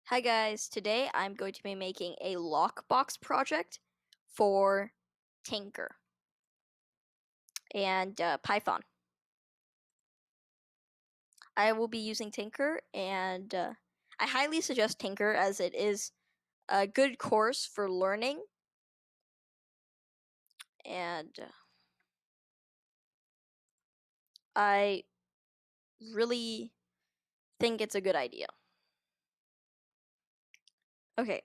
Hi guys, today I'm going to be making a Lockbox project for Tynker and Python. I will be using Tynker and I highly suggest Tynker as it is a good course for learning and I really think it's a good idea. Okay,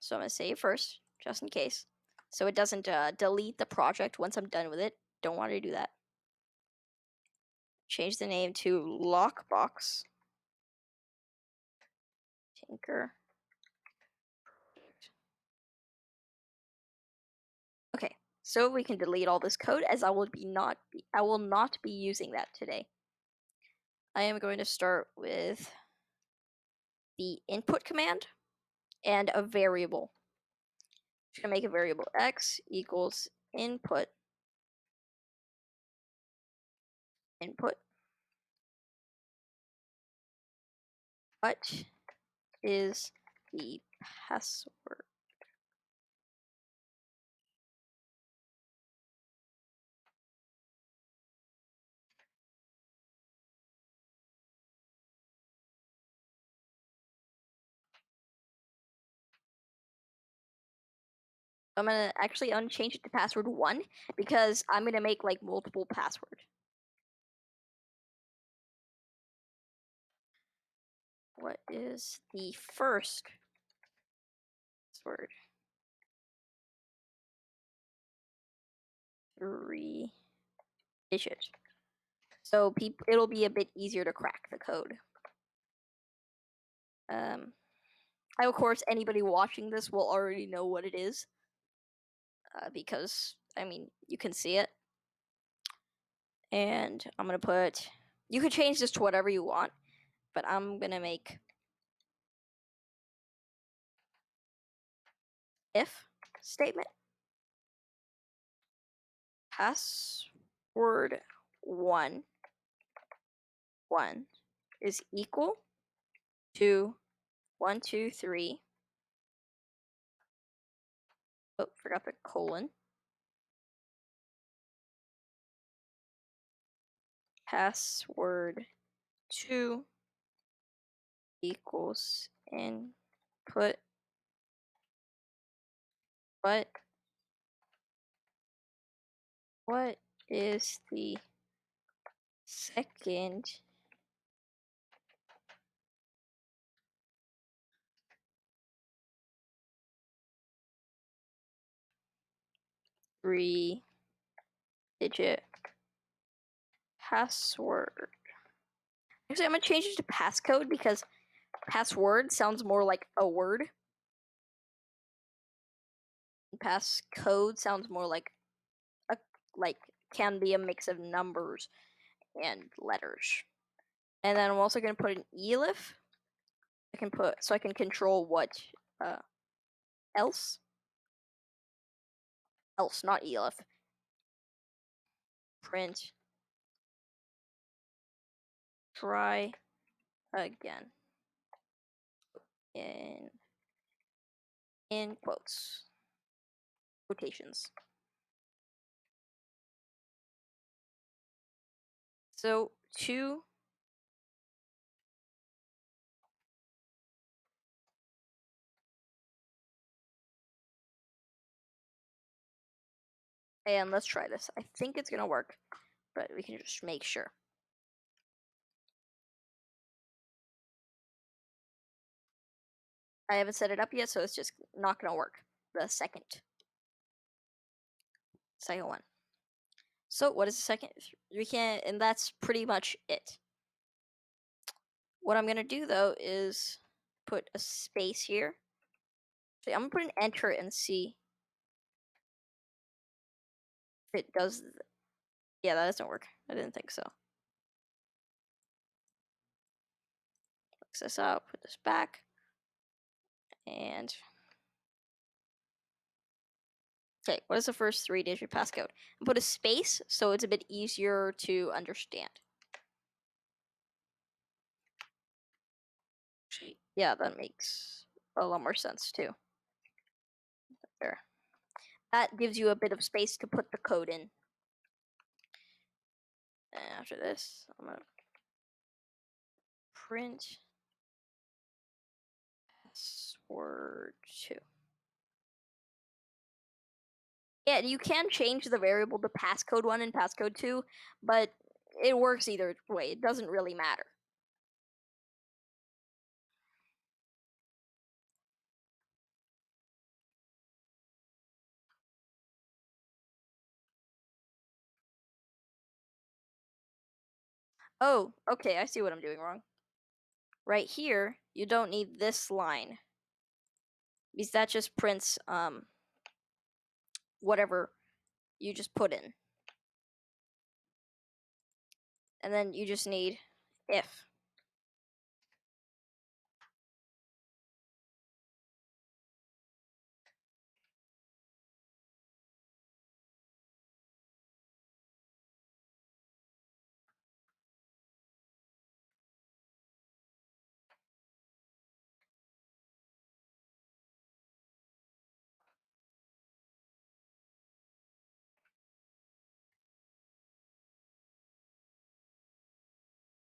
so I'm going to save first just in case so it doesn't delete the project once I'm done with it. Don't want to do that. Change the name to Lockbox. Tynker. Okay, so we can delete all this code as I will not be using that today. I am going to start with the input command and a variable. I'm just gonna make a variable x equals input. What is the password? I'm gonna actually unchange it to password 1 because I'm gonna make like multiple passwords. What is the first password? 3 digits. So it'll be a bit easier to crack the code. Of course, anybody watching this will already know what it is because, I mean, you can see it. And I'm going to put, you could change this to whatever you want, but I'm going to make if statement. Password 1 is equal to 1, 2, 3. Oh, forgot the colon. Password 2 equals input. What is the second three-digit password? Actually, I'm gonna change it to passcode because password sounds more like a word. Passcode sounds more like can be a mix of numbers and letters. And then I'm also gonna put an elif. I can control what else, not elif. Print. Try again. In quotations. So 2 and let's try this. I think it's gonna work, but we can just make sure. I haven't set it up yet, so it's just not gonna work. The second one. So what is the second? We can, and that's pretty much it. What I'm gonna do though is put a space here. So I'm gonna put an enter and see if it does. Yeah, that doesn't work. I didn't think so. Fix this out, put this back, and okay, what is the first 3-digit passcode? And put a space so it's a bit easier to understand. Yeah, that makes a lot more sense too. There. That gives you a bit of space to put the code in. And after this, I'm gonna print password 2. Yeah, you can change the variable to passcode 1 and passcode 2, but it works either way. It doesn't really matter. Oh, okay, I see what I'm doing wrong. Right here, you don't need this line, because that just prints whatever you just put in. And then you just need if.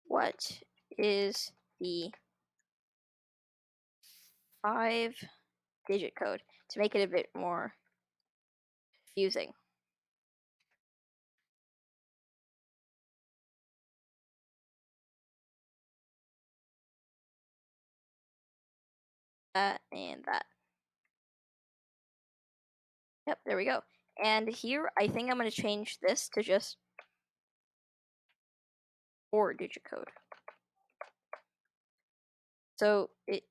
What is the 5-digit code to make it a bit more confusing? That and that. Yep, there we go. And here, I think I'm going to change this to just 4-digit code. So it.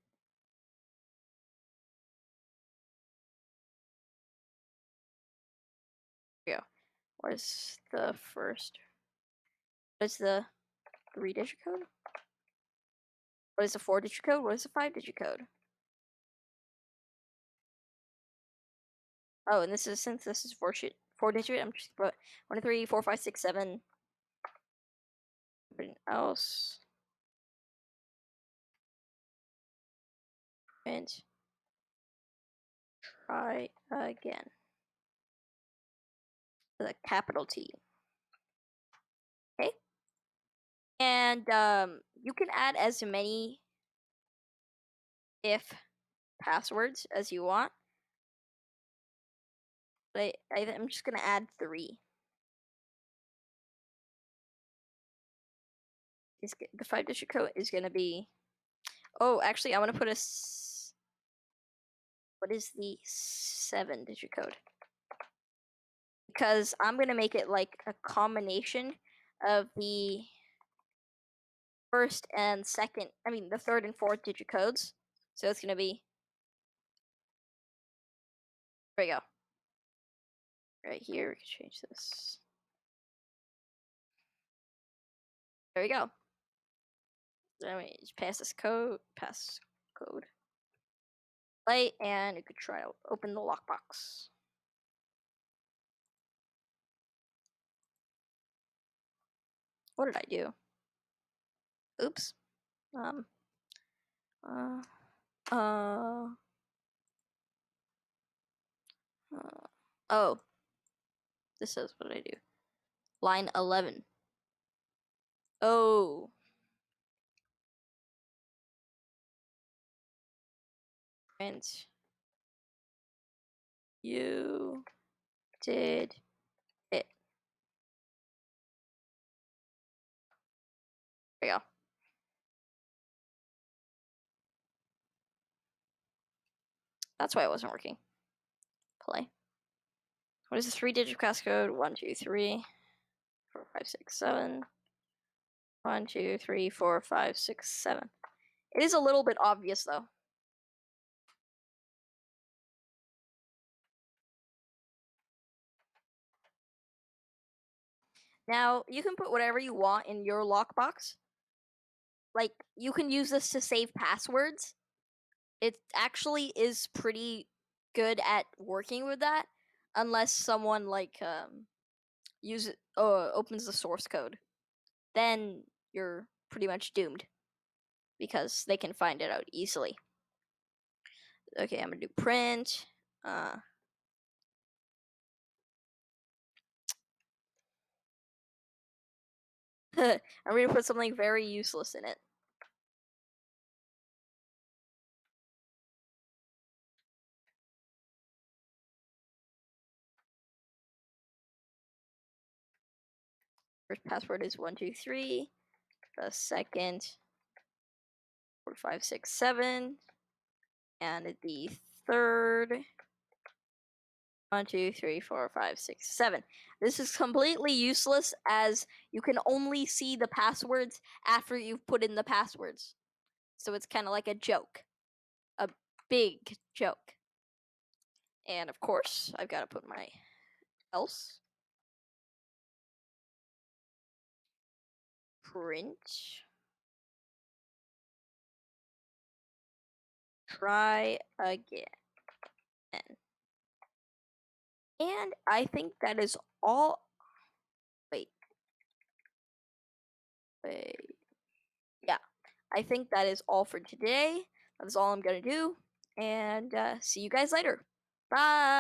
Here we go. What is the first? What is the 3-digit code? What is the 4-digit code? What is the 5-digit code? Oh, and this is, since this is 4-digit, I'm just put 1, 2, 3, 4, 5, 6, 7. Everything else. And try again. With a capital T. Okay. And you can add as many if passwords as you want. But I'm just gonna add 3. The 5-digit code is gonna be. Oh, actually, I'm gonna put what is the 7-digit code? Because I'm gonna make it like a combination of the first and second. I mean, the 3rd and 4th digit codes. So it's gonna be. There we go. Right here, we can change this. There we go. Let me just pass this code. Passcode. Light, and you could try to open the lockbox. What did I do? Oops. Uh, uh, oh, this is what I do. Line 11. Oh. And you did it. There we go. That's why it wasn't working. Play. What is the 3-digit passcode? 1, 2, 3, 4, 5, 6, 7. 1, 2, 3, 4, 5, 6, 7. It is a little bit obvious though. Now you can put whatever you want in your lockbox. Like you can use this to save passwords. It actually is pretty good at working with that, unless someone like opens the source code. Then you're pretty much doomed. because they can find it out easily. Okay, I'm gonna do print. I'm gonna put something very useless in it. First password is 123. The second 4, 5, 6, 7, and the third 1, 2, 3, 4, 5, 6, 7. This is completely useless as you can only see the passwords after you've put in the passwords. So it's kind of like a joke, a big joke. And of course, I've got to put my else. Print. Try again. And I think that is all. Wait. Yeah. I think that is all for today. That is all I'm going to do. And see you guys later. Bye.